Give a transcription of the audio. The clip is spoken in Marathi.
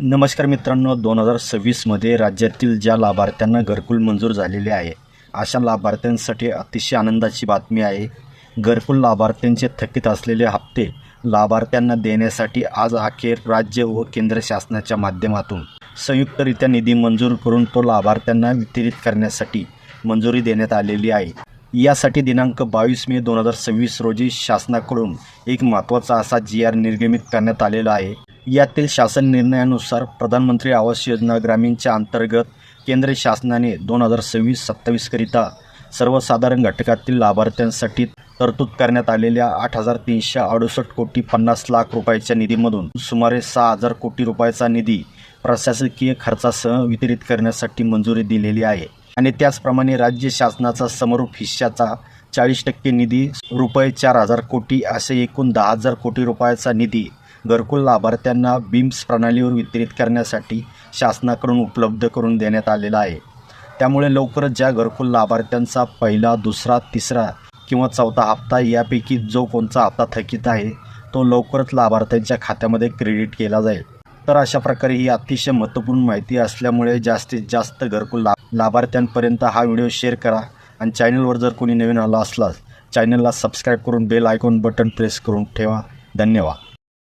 नमस्कार मित्रांनो, 2026मध्ये राज्यातील ज्या लाभार्थ्यांना घरकुल मंजूर झालेले आहे अशा लाभार्थ्यांसाठी अतिशय आनंदाची बातमी आहे। घरकुल लाभार्थ्यांचे थकीत असलेले हप्ते लाभार्थ्यांना देण्यासाठी आज अखेर राज्य व केंद्र शासनाच्या माध्यमातून संयुक्तरित्या निधी मंजूर करून तो लाभार्थ्यांना वितरित करण्यासाठी मंजुरी देण्यात आलेली आहे। यासाठी दिनांक 22 मे 2026 रोजी शासनाकडून एक महत्त्वाचा असा GR निर्गमित करण्यात आलेला आहे। यातील शासन निर्णयानुसार प्रधानमंत्री आवास योजना ग्रामीणच्या अंतर्गत केंद्र शासनाने 2026-27 करिता सर्वसाधारण घटकातील लाभार्थ्यांसाठी तरतूद करण्यात आलेल्या 8,368 कोटी 50 लाख रुपयाच्या निधीमधून सुमारे 6,000 कोटी रुपयाचा निधी प्रशासकीय खर्चासह वितरित करण्यासाठी मंजुरी दिलेली आहे आणि त्याचप्रमाणे राज्य शासनाचा समरूप हिश्श्याचा 40% निधी रुपये 4,000 कोटी असे एकूण 10,000 कोटी रुपयाचा निधी घरकुल लाभार्थ्यांना बीम्स प्रणालीवर वितरित करण्यासाठी शासनाकडून उपलब्ध करून देण्यात आलेला आहे। त्यामुळे लवकरच ज्या घरकुल लाभार्थ्यांचा पहिला, दुसरा, तिसरा किंवा चौथा हप्ता यापैकी जो कोणता हप्ता थकीत आहे तो लवकरच लाभार्थ्यांच्या खात्यामध्ये क्रेडिट केला जाईल। तर अशा प्रकारे ही अतिशय महत्त्वपूर्ण माहिती असल्यामुळे जास्तीत जास्त घरकुल लाभार्थ्यांपर्यंत हा व्हिडिओ शेअर करा आणि चॅनलवर जर कोणी नवीन आला असल्यास चॅनलला सबस्क्राईब करून बेल आयकॉन बटन प्रेस करून ठेवा। धन्यवाद।